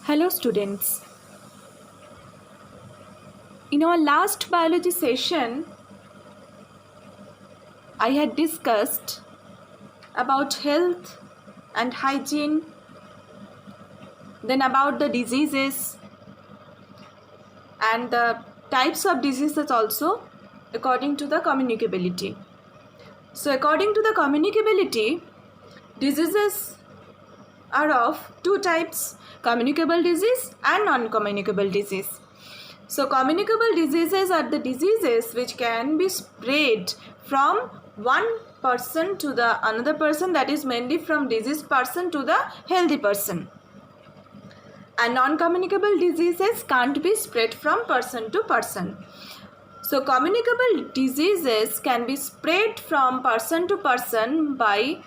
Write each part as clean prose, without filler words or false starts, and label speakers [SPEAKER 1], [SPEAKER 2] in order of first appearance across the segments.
[SPEAKER 1] Hello students. In our last biology session, I had discussed about health and hygiene, then about the diseases and the types of diseases also according to the communicability. So according to the communicability, diseases are of two types, communicable disease and non-communicable disease. So communicable diseases are the diseases which can be spread from one person to the another person, that is mainly from diseased person to the healthy person. And non-communicable diseases can't be spread from person to person. So communicable diseases can be spread from person to person by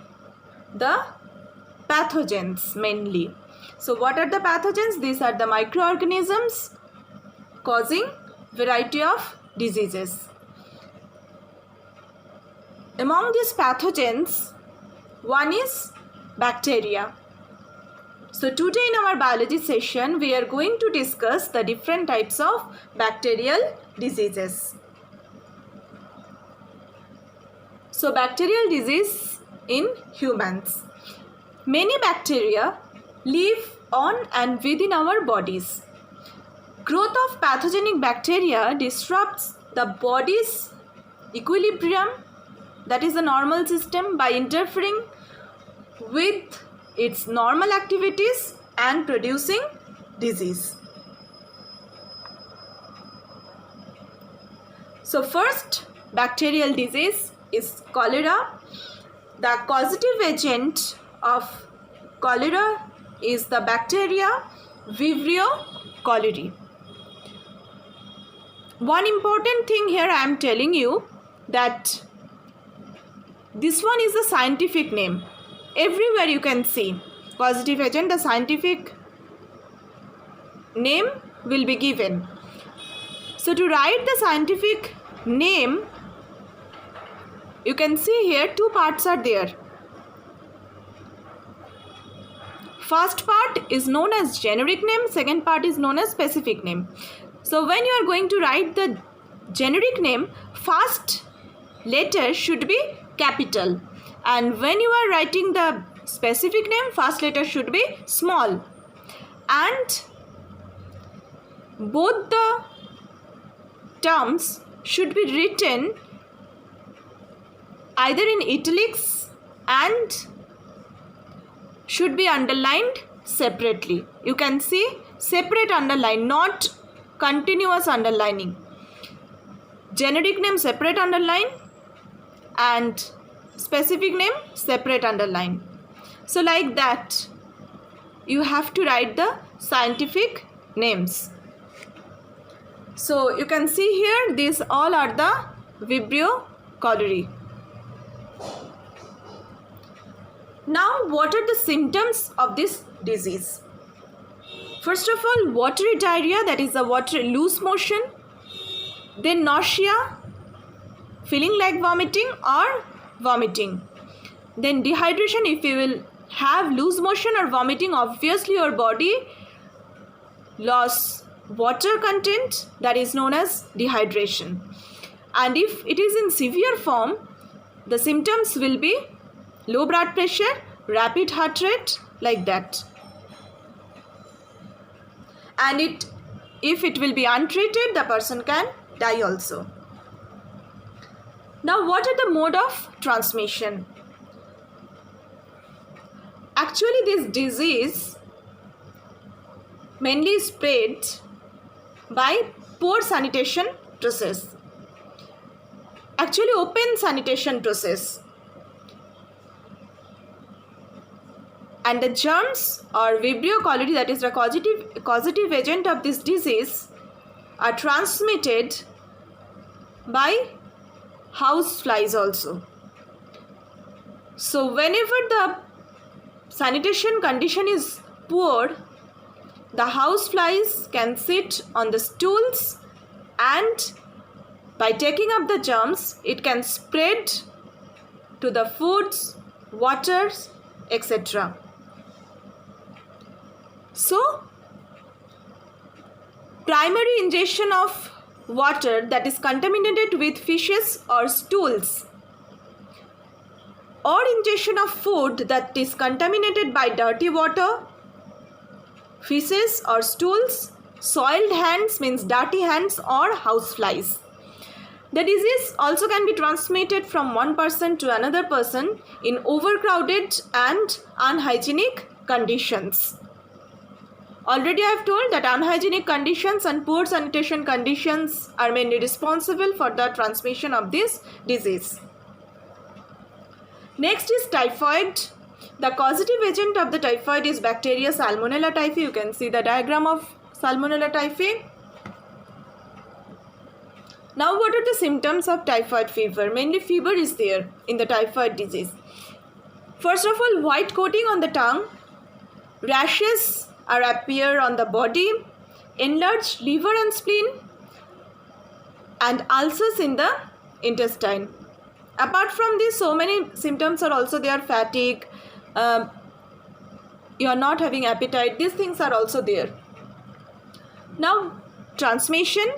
[SPEAKER 1] the pathogens mainly. So what are the pathogens? These are the microorganisms causing variety of diseases. Among these pathogens, one is bacteria. So today in our biology session, we are going to discuss the different types of bacterial diseases. So bacterial disease in humans. Many bacteria live on and within our bodies. Growth of pathogenic bacteria disrupts the body's equilibrium, that is the normal system, by interfering with its normal activities and producing disease. So first bacterial disease is cholera. The causative agent of cholera is the bacteria Vibrio cholerae. One important thing here I am telling you that this one is the scientific name. Everywhere you can see causative agent, the scientific name will be given. So to write the scientific name, you can see here two parts are there. First part is known as generic name, second part is known as specific name. So when you are going to write the generic name, first letter should be capital, and when you are writing the specific name, first letter should be small, and both the terms should be written either in italics and should be underlined separately. You can see separate underline, not continuous underlining. Generic name separate underline and specific name separate underline. So like that you have to write the scientific names. So you can see here these all are the Vibrio cholerae. Now what are the symptoms of this disease? First of all, watery diarrhea, that is the loose motion, then nausea, feeling like vomiting or vomiting, then dehydration. If you will have loose motion or vomiting, obviously your body lost water content, that is known as dehydration. And if it is in severe form, the symptoms will be low blood pressure, rapid heart rate, like that. And if it will be untreated, the person can die also. Now what are the mode of transmission? Actually this disease mainly spread by poor sanitation process. Actually open sanitation process. And the germs or Vibrio cholerae, that is the causative agent of this disease, are transmitted by house flies also. So whenever the sanitation condition is poor, the house flies can sit on the stools, and by taking up the germs, it can spread to the foods, waters, etc. So primary ingestion of water that is contaminated with fishes or stools, or ingestion of food that is contaminated by dirty water, feces or stools, soiled hands means dirty hands, or houseflies. The disease also can be transmitted from one person to another person in overcrowded and unhygienic conditions. Already I have told that unhygienic conditions and poor sanitation conditions are mainly responsible for the transmission of this disease. Next is typhoid. The causative agent of the typhoid is bacteria Salmonella typhi. You can see the diagram of Salmonella typhi. Now what are the symptoms of typhoid fever? Mainly fever is there in the typhoid disease. First of all, white coating on the tongue, rashes appear on the body, enlarged liver and spleen, and ulcers in the intestine. Apart from this, so many symptoms are also there. Fatigue, you are not having appetite, these things are also there. Now transmission,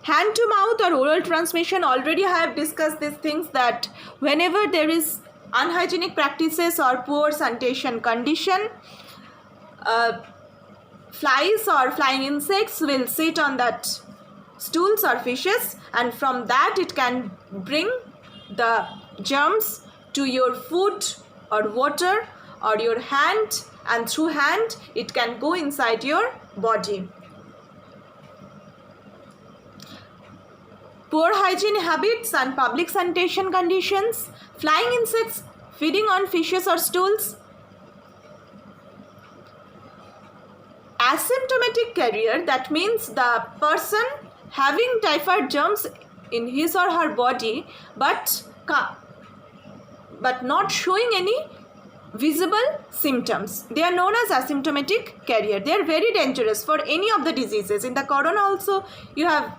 [SPEAKER 1] hand to mouth or oral transmission. Already I have discussed these things, that whenever there is unhygienic practices or poor sanitation condition, flies or flying insects will sit on that stools or fishes, and from that it can bring the germs to your food or water or your hand, and through hand it can go inside your body. Poor hygiene habits and public sanitation conditions, flying insects feeding on fishes or stools. Asymptomatic carrier, that means the person having typhoid germs in his or her body but not showing any visible symptoms. They are known as asymptomatic carrier. They are very dangerous for any of the diseases. In the corona also you have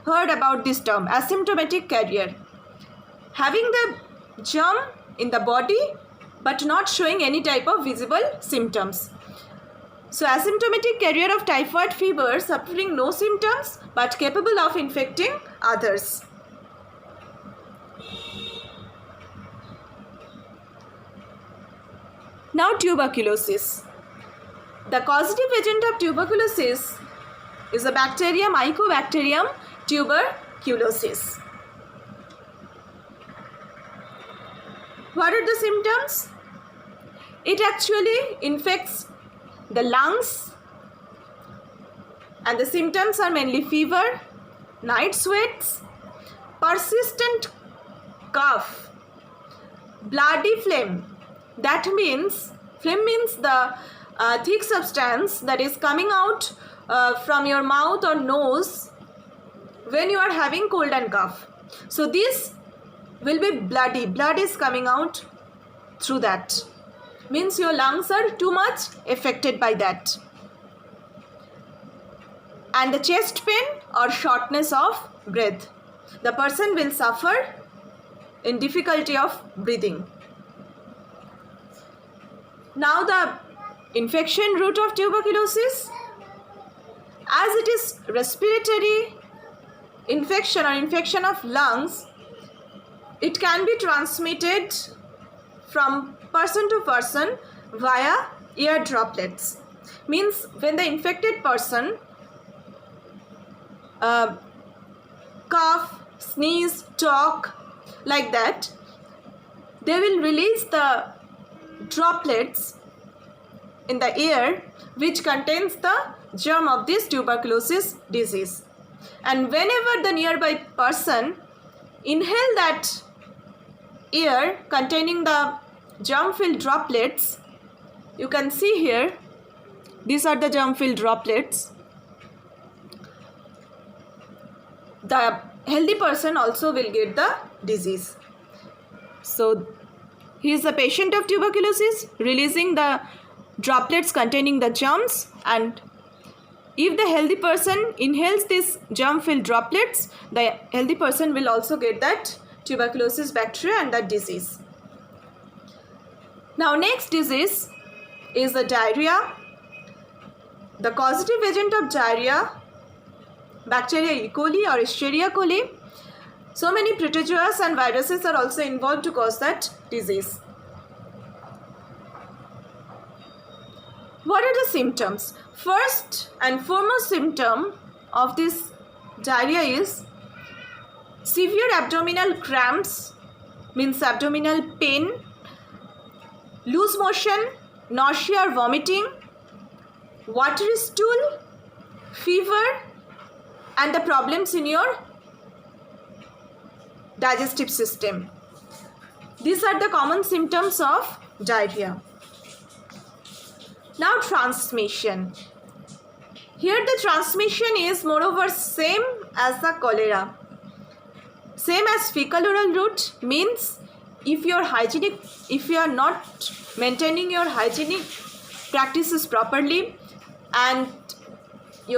[SPEAKER 1] heard about this term, asymptomatic carrier. Having the germ in the body but not showing any type of visible symptoms. So asymptomatic carrier of typhoid fever, suffering no symptoms but capable of infecting others. Now tuberculosis. The causative agent of tuberculosis is a bacteria, Mycobacterium tuberculosis. What are the symptoms? It actually infects the lungs, and the symptoms are mainly fever, night sweats, persistent cough, bloody phlegm. That means, phlegm means the thick substance that is coming out from your mouth or nose when you are having cold and cough. So this will be bloody. Blood is coming out through that. Means your lungs are too much affected by that. And the chest pain or shortness of breath. The person will suffer in difficulty of breathing. Now the infection route of tuberculosis, as it is respiratory infection or infection of lungs, it can be transmitted from person to person via air droplets. Means when the infected person cough, sneeze, talk like that, they will release the droplets in the air which contains the germ of this tuberculosis disease. And whenever the nearby person inhale that air containing the germ-filled droplets, you can see here, these are the germ-filled droplets. The healthy person also will get the disease. So he is a patient of tuberculosis, releasing the droplets containing the germs, and if the healthy person inhales these germ-filled droplets, the healthy person will also get that tuberculosis bacteria and that disease. Now next disease is the diarrhea. The causative agent of diarrhea bacteria E. coli or Escherichia coli. So many protozoas and viruses are also involved to cause that disease. What are the symptoms? First and foremost symptom of this diarrhea is severe abdominal cramps, means abdominal pain, loose motion, nausea or vomiting, watery stool, fever, and the problems in your digestive system. These are the common symptoms of diarrhea. Now transmission. Here the transmission is moreover same as the cholera. Same as fecal oral route, means if you are not maintaining your hygienic practices properly and in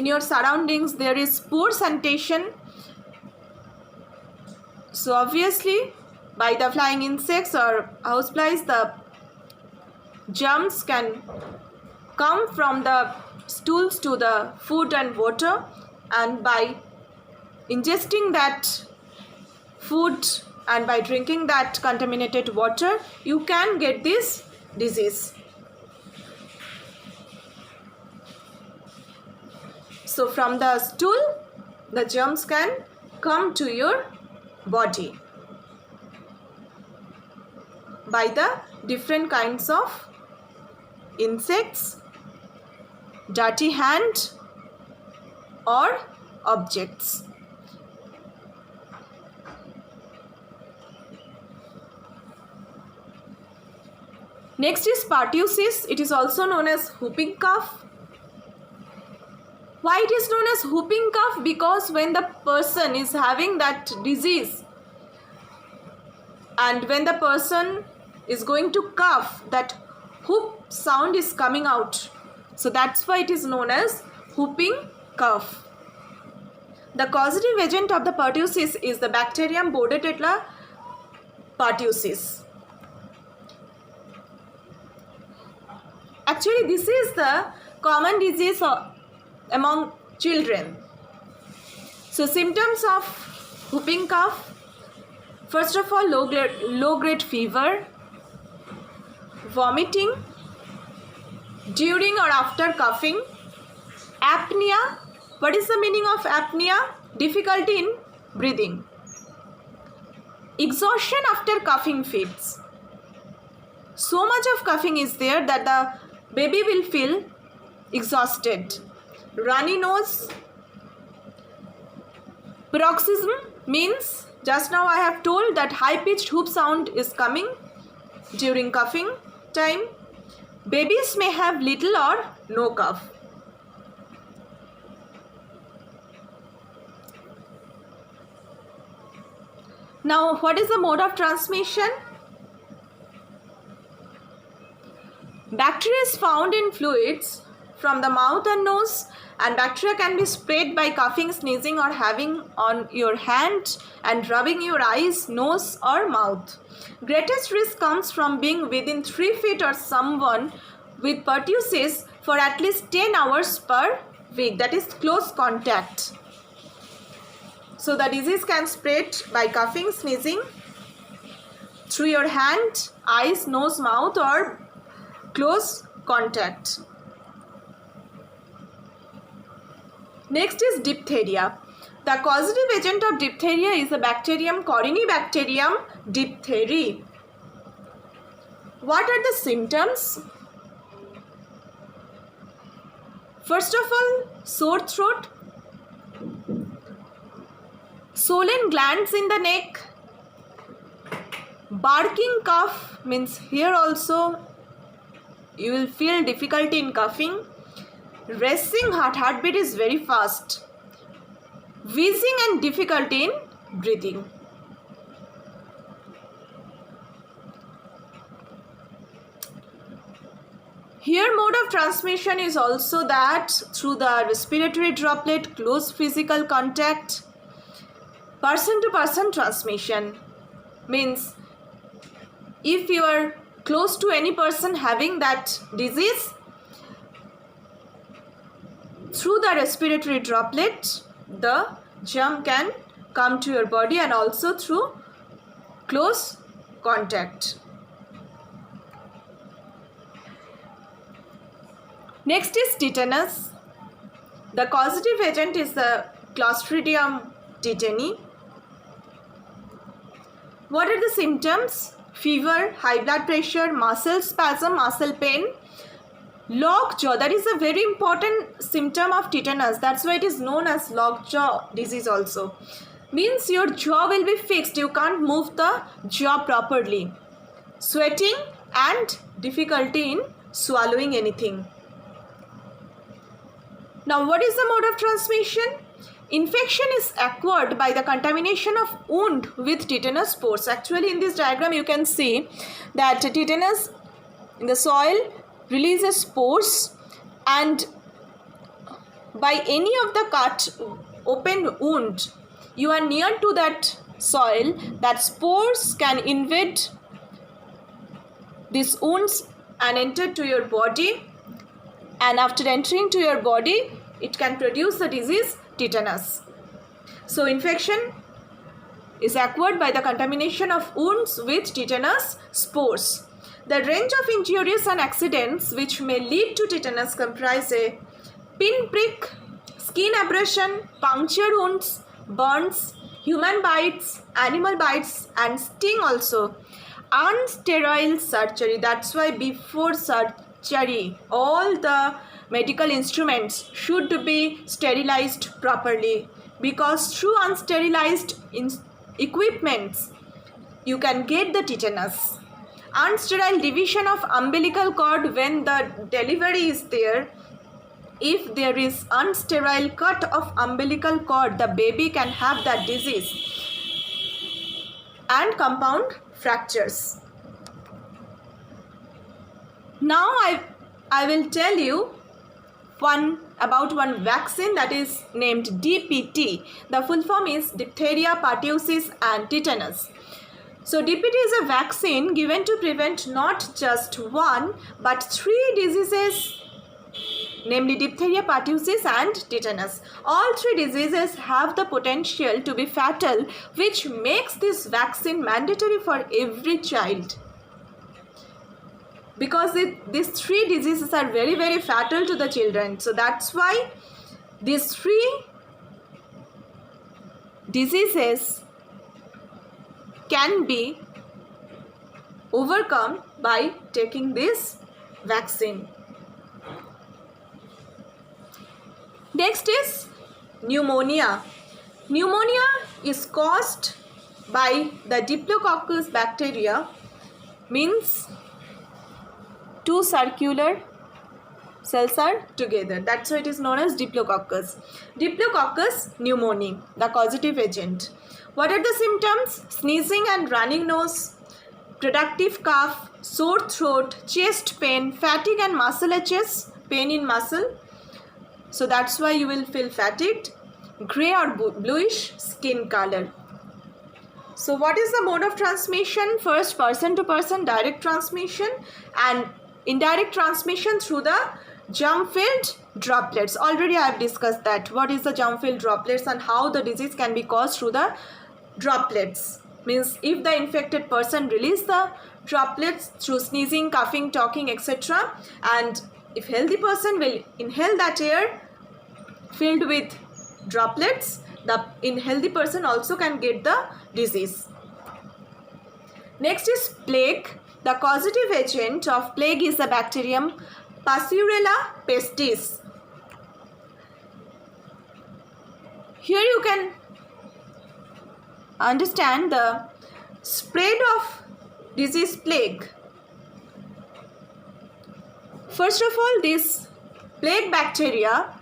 [SPEAKER 1] your surroundings there is poor sanitation, so obviously by the flying insects or houseflies the germs can come from the stools to the food and water, and by ingesting that food and by drinking that contaminated water you can get this disease. So from the stool the germs can come to your body by the different kinds of insects, dirty hand or objects. Next is pertussis. It is also known as whooping cough. Why it is known as whooping cough? Because when the person is having that disease and when the person is going to cough, that whoop sound is coming out. So that's why it is known as whooping cough. The causative agent of the pertussis is the bacterium Bordetella pertussis. Actually, this is the common disease among children. So symptoms of whooping cough: first of all, low grade fever, vomiting during or after coughing, apnea. What is the meaning of apnea? Difficulty in breathing. Exhaustion after coughing fits. So much of coughing is there that the baby will feel exhausted. Runny nose. Paroxysm means, just now I have told that high-pitched whoop sound is coming during coughing time. Babies may have little or no cough. Now, what is the mode of transmission? Bacteria is found in fluids from the mouth and nose, and bacteria can be spread by coughing, sneezing, or having on your hand and rubbing your eyes, nose, or mouth. Greatest risk comes from being within 3 feet of someone with pertussis for at least 10 hours per week, that is close contact. So the disease can spread by coughing, sneezing, through your hand, eyes, nose, mouth, or close contact. Next is diphtheria. The causative agent of diphtheria is the bacterium Corynebacterium diphtheriae. What are the symptoms? First of all, sore throat, swollen glands in the neck, barking cough, means here also you will feel difficulty in coughing. Racing heartbeat is very fast. Wheezing and difficulty in breathing. Here mode of transmission is also that through the respiratory droplet, close physical contact. Person to person transmission means if you are close to any person having that disease, through the respiratory droplet, the germ can come to your body, and also through close contact. Next is tetanus. The causative agent is the Clostridium tetani. What are the symptoms? Fever, high blood pressure, muscle spasm, muscle pain, lockjaw. That is a very important symptom of tetanus. That's why it is known as lockjaw disease also. Means your jaw will be fixed. You can't move the jaw properly. Sweating and difficulty in swallowing anything. Now, what is the mode of transmission? Infection is acquired by the contamination of wound with tetanus spores. Actually, in this diagram, you can see that tetanus in the soil releases spores, and by any of the cut open wound, you are near to that soil, that spores can invade these wounds and enter to your body, and after entering to your body, it can produce the disease tetanus. So infection is acquired by the contamination of wounds with tetanus spores. The range of injuries and accidents which may lead to tetanus comprise a pinprick, skin abrasion, puncture wounds, burns, human bites, animal bites, and sting also. Unsterile surgery. That's why before surgery, all the medical instruments should be sterilized properly, because through unsterilized equipments you can get the tetanus. Unsterile division of umbilical cord when the delivery is there. If there is unsterile cut of umbilical cord, the baby can have that disease. And compound fractures. Now I will tell you about one vaccine that is named DPT. The full form is diphtheria, pertussis, and tetanus. So DPT is a vaccine given to prevent not just one but 3 diseases, namely diphtheria, pertussis, and tetanus. All 3 diseases have the potential to be fatal, which makes this vaccine mandatory for every child. Because these 3 diseases are very, very fatal to the children. So that's why these 3 diseases can be overcome by taking this vaccine. Next is pneumonia. Pneumonia is caused by the Diplococcus bacteria, means 2 circular cells are together. That's why it is known as Diplococcus. Diplococcus pneumoniae, the causative agent. What are the symptoms? Sneezing and running nose, productive cough, sore throat, chest pain, fatigue and muscle aches, pain in muscle. So that's why you will feel fatigued. Grey or bluish skin color. So what is the mode of transmission? First, person to person direct transmission, and indirect transmission through the germ-filled droplets. Already I have discussed that. What is the germ-filled droplets and how the disease can be caused through the droplets. Means if the infected person release the droplets through sneezing, coughing, talking, etc., and if healthy person will inhale that air filled with droplets, the unhealthy person also can get the disease. Next is plague. The causative agent of plague is the bacterium Pasteurella pestis. Here you can understand the spread of disease plague. First of all, this plague bacteria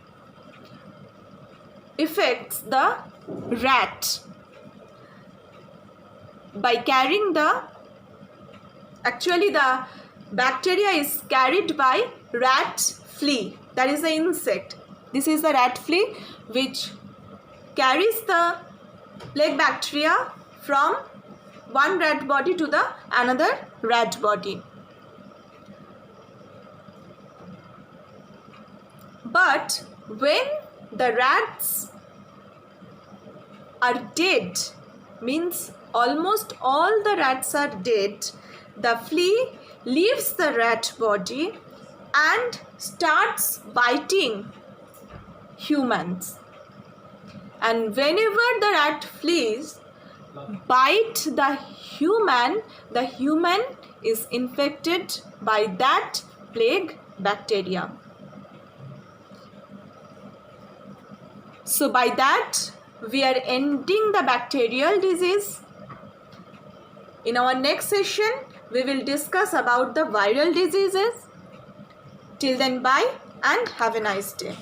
[SPEAKER 1] affects the rat by carrying the bacteria is carried by rat flea. That is the insect. This is the rat flea which carries the plague bacteria from one rat body to the another rat body. But when the rats are dead, means almost all the rats are dead, the flea leaves the rat body and starts biting humans. And whenever the rat fleas bite the human is infected by that plague bacteria. So by that we are ending the bacterial disease. In our next session we will discuss about the viral diseases. Till then, bye and have a nice day.